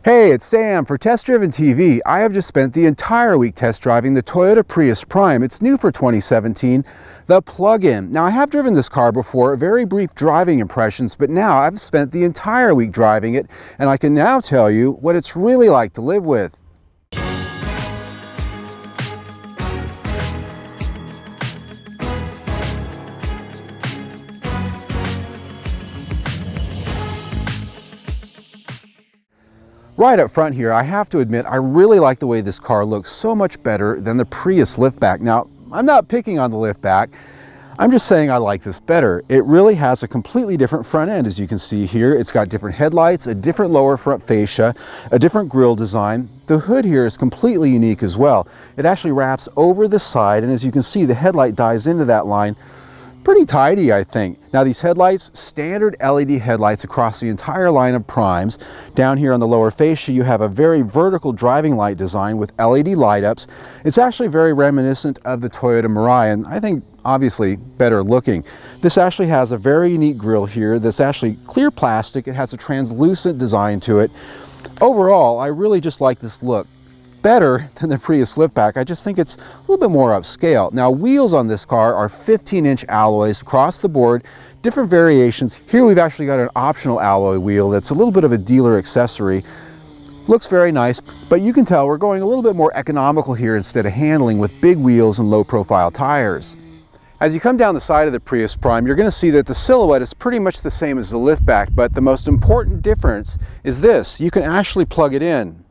Hey, it's Sam for Test Driven TV. I have just spent the entire week test driving the Toyota Prius Prime. It's new for 2017, the plug-in. Now, I have driven this car before, very brief driving impressions, but now I've spent the entire week driving it, and I can now tell you what it's really like to live with. Right up front here, I have to admit, I really like the way this car looks so much better than the Prius liftback. Now, I'm not picking on the liftback. I'm just saying I like this better. It really has a completely different front end, as you can see here. It's got different headlights, a different lower front fascia, a different grille design. The hood here is completely unique as well. It actually wraps over the side, and as you can see, the headlight dives into that line. Pretty tidy, I think. Now, these headlights, standard LED headlights across the entire line of Primes. Down here on the lower fascia, you have a very vertical driving light design with LED light ups. It's actually very reminiscent of the Toyota Mirai, and I think obviously better looking. This actually has a very unique grille here that's actually clear plastic. It has a translucent design to it. Overall, I really just like this look. Better than the Prius liftback. I just think it's a little bit more upscale. Now, wheels on this car are 15-inch alloys across the board, different variations. Here we've actually got an optional alloy wheel that's a little bit of a dealer accessory. Looks very nice, but you can tell we're going a little bit more economical here instead of handling with big wheels and low-profile tires. As you come down the side of the Prius Prime, you're going to see that the silhouette is pretty much the same as the liftback, but the most important difference is this: you can actually plug it in.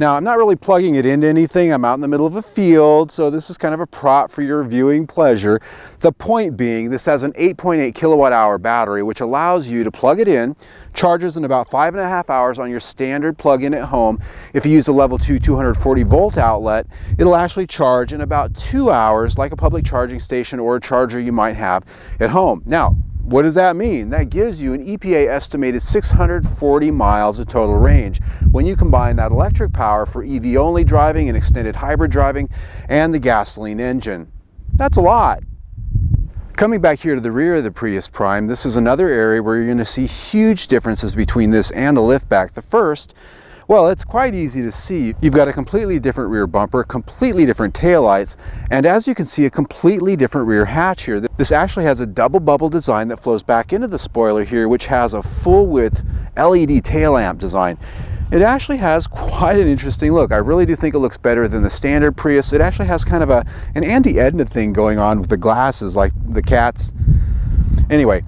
Now, I'm not really plugging it into anything. I'm out in the middle of a field, so this is kind of a prop for your viewing pleasure. The point being, this has an 8.8 kilowatt hour battery, which allows you to plug it in, charges in about 5.5 hours on your standard plug-in at home. If you use a level 2 240 volt outlet, it'll actually charge in about 2 hours, like a public charging station or a charger you might have at home. Now, what does that mean? That gives you an EPA estimated 640 miles of total range. When you combine that electric power for EV-only driving and extended hybrid driving and the gasoline engine, that's a lot. Coming back here to the rear of the Prius Prime, this is another area where you're going to see huge differences between this and the liftback. The first, well, it's quite easy to see. You've got a completely different rear bumper, completely different taillights, and as you can see, a completely different rear hatch here. This actually has a double bubble design that flows back into the spoiler here, which has a full width LED tail lamp design. It actually has quite an interesting look. I really do think it looks better than the standard Prius. It actually has kind of an Auntie Edna thing going on with the glasses, like the cats. Anyway,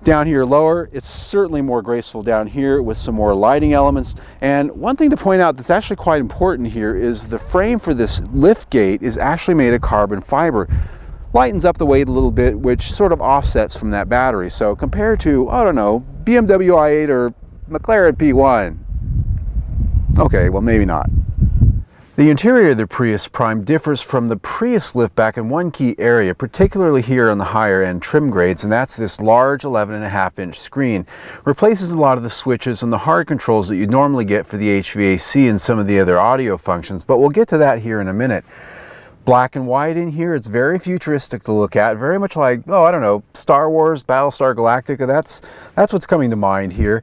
down here lower, it's certainly more graceful down here with some more lighting elements. And one thing to point out that's actually quite important here is the frame for this lift gate is actually made of carbon fiber. Lightens up the weight a little bit, which sort of offsets from that battery. So compared to, I don't know, BMW i8 or McLaren P1. Okay, well, maybe not. The interior of the Prius Prime differs from the Prius liftback in one key area, particularly here on the higher end trim grades, and that's this large 11.5-inch screen. Replaces a lot of the switches and the hard controls that you normally get for the HVAC and some of the other audio functions, but we'll get to that here in a minute. Black and white in here, it's very futuristic to look at, very much like, oh, I don't know, Star Wars, Battlestar Galactica, that's what's coming to mind here.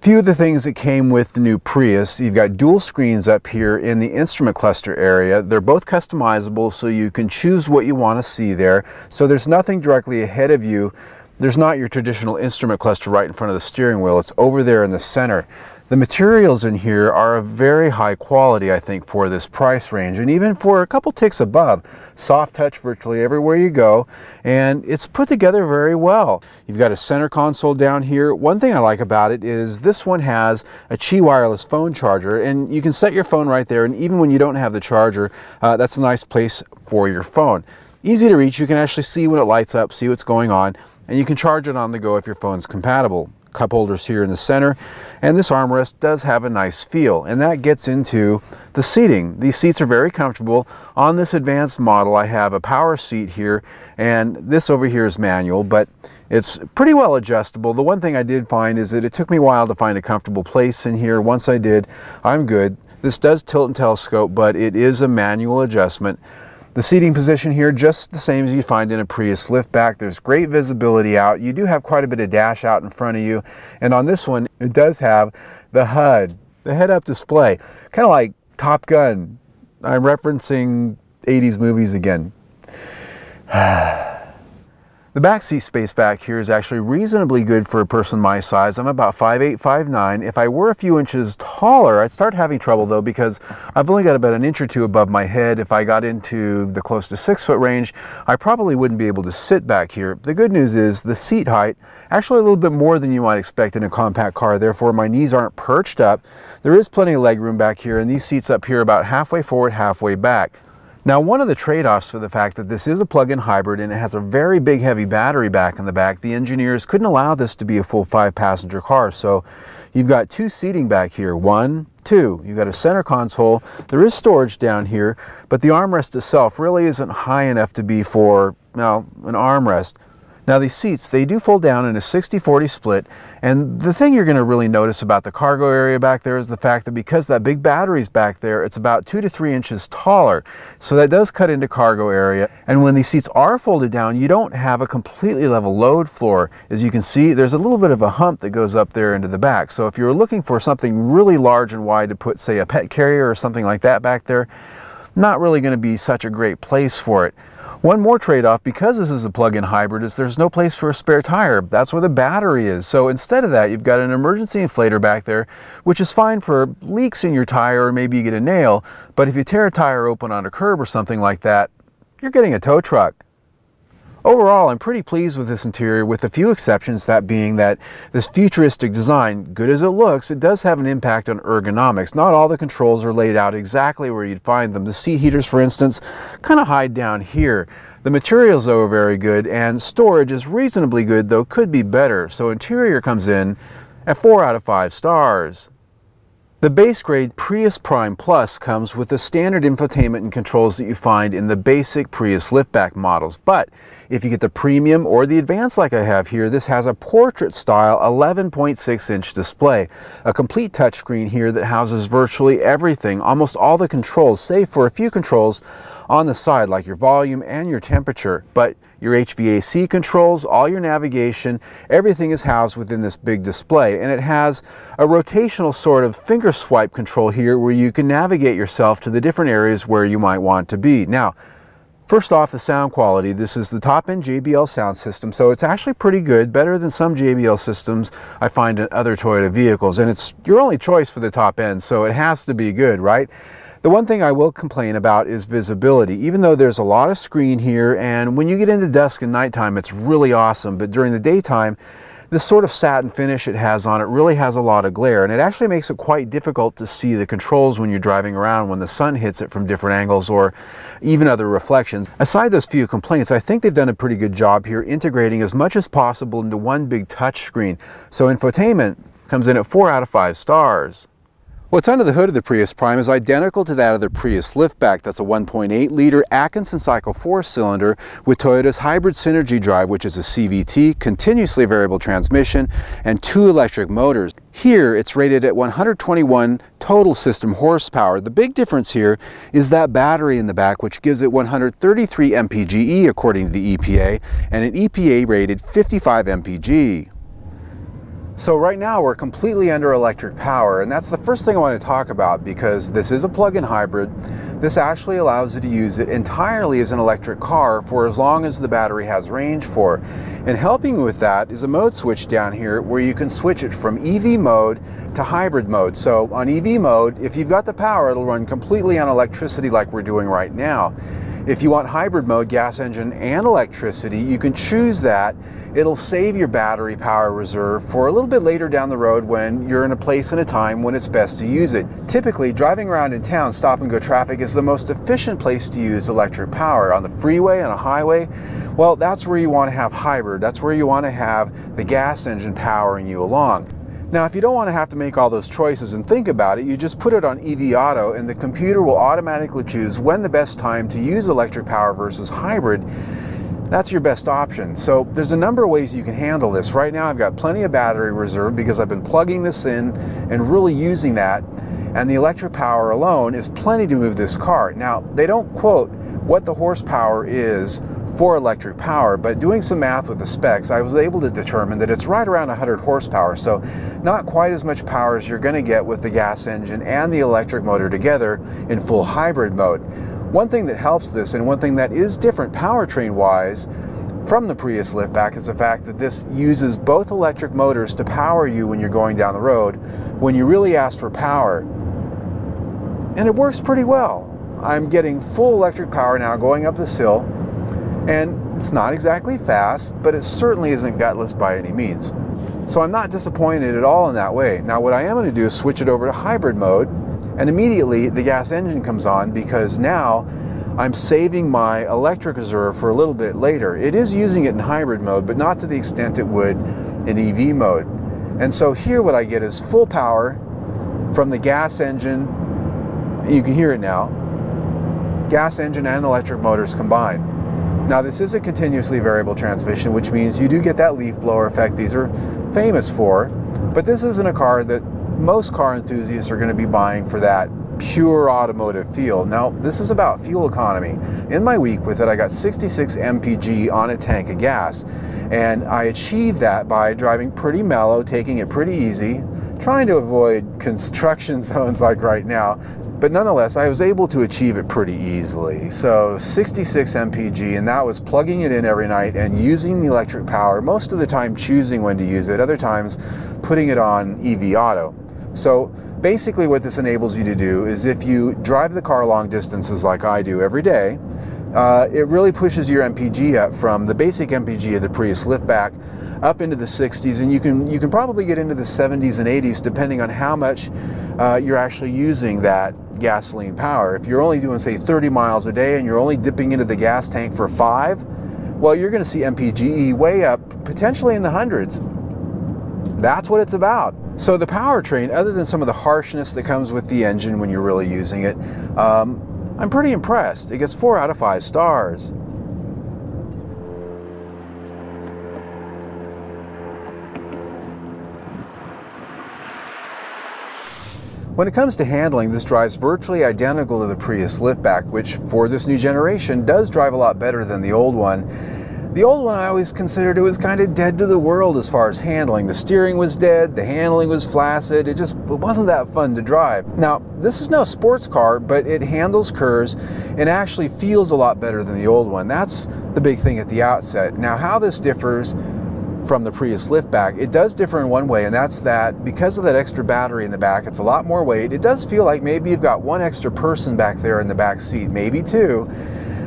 Few of the things that came with the new Prius: you've got dual screens up here in the instrument cluster area. They're both customizable, so you can choose what you want to see there. So there's nothing directly ahead of you. There's not your traditional instrument cluster right in front of the steering wheel. It's over there in the center. The materials in here are of very high quality, I think, for this price range, and even for a couple ticks above. Soft touch virtually everywhere you go, and it's put together very well. You've got a center console down here. One thing I like about it is this one has a Qi wireless phone charger, and you can set your phone right there, and even when you don't have the charger, that's a nice place for your phone. Easy to reach. You can actually see when it lights up, see what's going on, and you can charge it on the go if your phone's compatible. Cup holders here in the center, and this armrest does have a nice feel, and that gets into the seating. These seats are very comfortable. On this advanced model, I have a power seat here, and this over here is manual, but it's pretty well adjustable. The one thing I did find is that it took me a while to find a comfortable place in here. Once I did, I'm good. This does tilt and telescope, but it is a manual adjustment. The seating position here, just the same as you find in a Prius liftback. There's great visibility out. You do have quite a bit of dash out in front of you. And on this one, it does have the HUD, the head-up display, kind of like Top Gun. I'm referencing 80s movies again. The back seat space back here is actually reasonably good for a person my size. I'm about 5'8", 5'9". If I were a few inches taller, I'd start having trouble though, because I've only got about an inch or two above my head. If I got into the close to 6 foot range, I probably wouldn't be able to sit back here. The good news is the seat height, actually a little bit more than you might expect in a compact car. Therefore, my knees aren't perched up. There is plenty of leg room back here, and these seats up here are about halfway forward, halfway back. Now, one of the trade-offs for the fact that this is a plug-in hybrid and it has a very big heavy battery back in the back, the engineers couldn't allow this to be a full 5-passenger car. So you've got 2 seating back here, 1, 2. You've got a center console. There is storage down here, but the armrest itself really isn't high enough to be for, well, an armrest. Now these seats, they do fold down in a 60-40 split, and the thing you're going to really notice about the cargo area back there is the fact that because that big battery's back there, it's about 2 to 3 inches taller. So that does cut into cargo area, and when these seats are folded down, you don't have a completely level load floor. As you can see, there's a little bit of a hump that goes up there into the back. So if you're looking for something really large and wide to put, say, a pet carrier or something like that back there, not really going to be such a great place for it. One more trade-off, because this is a plug-in hybrid, is there's no place for a spare tire. That's where the battery is. So instead of that, you've got an emergency inflator back there, which is fine for leaks in your tire or maybe you get a nail. But if you tear a tire open on a curb or something like that, you're getting a tow truck. Overall, I'm pretty pleased with this interior, with a few exceptions, that being that this futuristic design, good as it looks, it does have an impact on ergonomics. Not all the controls are laid out exactly where you'd find them. The seat heaters, for instance, kind of hide down here. The materials, though, are very good, and storage is reasonably good, though could be better. So interior comes in at 4 out of 5 stars. The base grade Prius Prime Plus comes with the standard infotainment and controls that you find in the basic Prius liftback models. But if you get the premium or the advanced like I have here, this has a portrait style 11.6-inch display. A complete touchscreen here that houses virtually everything, almost all the controls, save for a few controls on the side like your volume and your temperature. But your HVAC controls, all your navigation, everything is housed within this big display. And it has a rotational sort of finger swipe control here where you can navigate yourself to the different areas where you might want to be. Now, first off, the sound quality. This is the top-end JBL sound system, so it's actually pretty good, better than some JBL systems I find in other Toyota vehicles. And it's your only choice for the top end, so it has to be good, right? The one thing I will complain about is visibility. Even though there's a lot of screen here, and when you get into dusk and nighttime, it's really awesome, but during the daytime, this sort of satin finish it has on it really has a lot of glare, and it actually makes it quite difficult to see the controls when you're driving around when the sun hits it from different angles or even other reflections. Aside those few complaints, I think they've done a pretty good job here integrating as much as possible into one big touch screen. So infotainment comes in at 4 out of 5 stars. What's under the hood of the Prius Prime is identical to that of the Prius liftback. That's a 1.8-liter Atkinson Cycle 4-cylinder with Toyota's hybrid Synergy drive, which is a CVT, continuously variable transmission, and 2 electric motors. Here, it's rated at 121 total system horsepower. The big difference here is that battery in the back, which gives it 133 mpge according to the EPA, and an EPA-rated 55 mpg. So right now we're completely under electric power, and that's the first thing I want to talk about, because this is a plug-in hybrid. This actually allows you to use it entirely as an electric car for as long as the battery has range for. And helping with that is a mode switch down here where you can switch it from EV mode to hybrid mode. So on EV mode, if you've got the power, it'll run completely on electricity like we're doing right now. If you want hybrid mode, gas engine and electricity, you can choose that. It'll save your battery power reserve for a little bit later down the road when you're in a place and a time when it's best to use it. Typically, driving around in town, stop and go traffic is the most efficient place to use electric power. On the freeway, on a highway, well, that's where you want to have hybrid. That's where you want to have the gas engine powering you along. Now, if you don't want to have to make all those choices and think about it, you just put it on EV Auto and the computer will automatically choose when the best time to use electric power versus hybrid. That's your best option. So there's a number of ways you can handle this. Right now I've got plenty of battery reserve because I've been plugging this in and really using that, and the electric power alone is plenty to move this car. Now, they don't quote what the horsepower is for electric power, but doing some math with the specs, I was able to determine that it's right around 100 horsepower, so not quite as much power as you're going to get with the gas engine and the electric motor together in full hybrid mode. One thing that helps this, and one thing that is different powertrain-wise from the Prius liftback, is the fact that this uses both electric motors to power you when you're going down the road, when you really ask for power. And it works pretty well. I'm getting full electric power now going up this hill, and it's not exactly fast, but it certainly isn't gutless by any means. So I'm not disappointed at all in that way. Now what I am going to do is switch it over to hybrid mode, and immediately the gas engine comes on, because now I'm saving my electric reserve for a little bit later. It is using it in hybrid mode, but not to the extent it would in EV mode. And so here what I get is full power from the gas engine. You can hear it now. Gas engine and electric motors combined. Now this is a continuously variable transmission, which means you do get that leaf blower effect these are famous for, but this isn't a car that most car enthusiasts are going to be buying for that pure automotive feel. Now this is about fuel economy. In my week with it, I got 66 mpg on a tank of gas, and I achieved that by driving pretty mellow, taking it pretty easy, trying to avoid construction zones like right now. But nonetheless, I was able to achieve it pretty easily. So 66 mpg, and that was plugging it in every night and using the electric power, most of the time choosing when to use it, other times putting it on EV auto. So basically what this enables you to do is, if you drive the car long distances like I do every day, it really pushes your MPG up from the basic MPG of the Prius liftback up into the 60s, and you can probably get into the 70s and 80s depending on how much you're actually using that gasoline power. If you're only doing, say, 30 miles a day and you're only dipping into the gas tank for 5, well, you're going to see MPGE way up, potentially in the hundreds. That's what it's about. So the powertrain, other than some of the harshness that comes with the engine when you're really using it, I'm pretty impressed. It gets 4 out of 5 stars. When it comes to handling, this drives virtually identical to the Prius liftback, which for this new generation does drive a lot better than the old one. The old one I always considered it was kind of dead to the world as far as handling. The steering was dead, the handling was flaccid, it wasn't that fun to drive. Now, this is no sports car, but it handles curves and actually feels a lot better than the old one. That's the big thing at the outset. Now, how this differs from the Prius liftback, it does differ in one way, and that's that because of that extra battery in the back, it's a lot more weight. It does feel like maybe you've got one extra person back there in the back seat, maybe 2,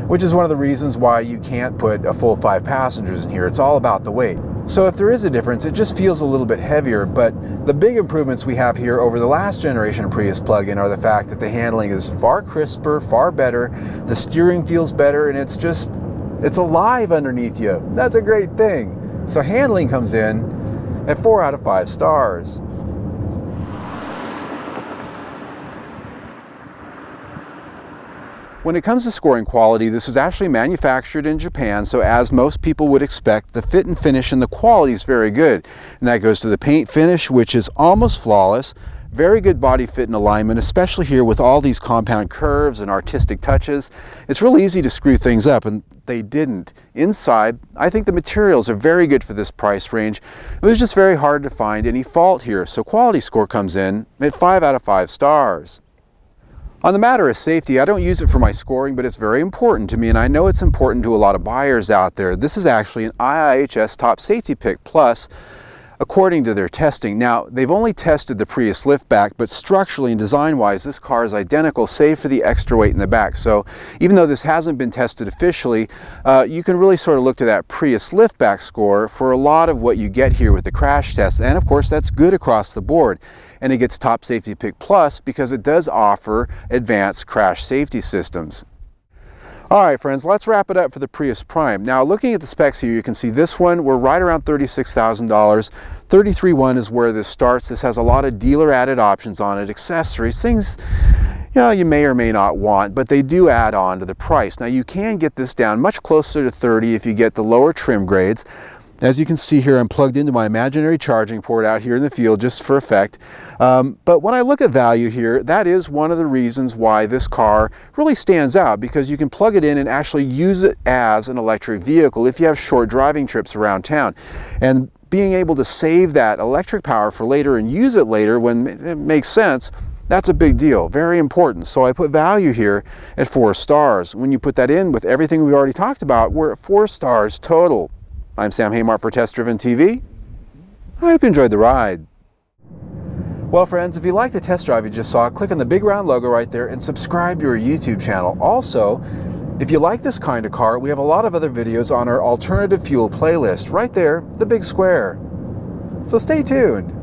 which is one of the reasons why you can't put a full 5 passengers in here. It's all about the weight. So if there is a difference, it just feels a little bit heavier, but the big improvements we have here over the last generation Prius plug-in are the fact that the handling is far crisper, far better, the steering feels better, and it's alive underneath you. That's a great thing. So handling comes in at 4 out of 5 stars. When it comes to scoring quality, this is actually manufactured in Japan, so as most people would expect, the fit and finish and the quality is very good. And that goes to the paint finish, which is almost flawless. Very good body fit and alignment, especially here with all these compound curves and artistic touches. It's really easy to screw things up, and they didn't. Inside, I think the materials are very good for this price range. It was just very hard to find any fault here, so quality score comes in at 5 out of 5 stars. On the matter of safety, I don't use it for my scoring, but it's very important to me, and I know it's important to a lot of buyers out there. This is actually an IIHS Top Safety Pick Plus, according to their testing. Now, they've only tested the Prius liftback, but structurally and design-wise, this car is identical, save for the extra weight in the back. So even though this hasn't been tested officially, you can really sort of look to that Prius liftback score for a lot of what you get here with the crash test. And of course, that's good across the board. And it gets Top Safety Pick Plus because it does offer advanced crash safety systems. All right, friends, let's wrap it up for the Prius Prime. Now, looking at the specs here, you can see this one, we're right around $36,000. $33,100 is where this starts. This has a lot of dealer added options on it, accessories, things you may or may not want, but they do add on to the price. Now, you can get this down much closer to $30,000 if you get the lower trim grades. As you can see here, I'm plugged into my imaginary charging port out here in the field just for effect. But when I look at value here, that is one of the reasons why this car really stands out, because you can plug it in and actually use it as an electric vehicle if you have short driving trips around town. And being able to save that electric power for later and use it later when it makes sense, that's a big deal, very important. So I put value here at 4 stars. When you put that in with everything we've already talked about, we're at 4 stars total. I'm Sam Haymart for Test Driven TV. I hope you enjoyed the ride. Well friends, if you like the test drive you just saw, click on the big round logo right there and subscribe to our YouTube channel. Also, if you like this kind of car, we have a lot of other videos on our alternative fuel playlist right there, the big square. So stay tuned.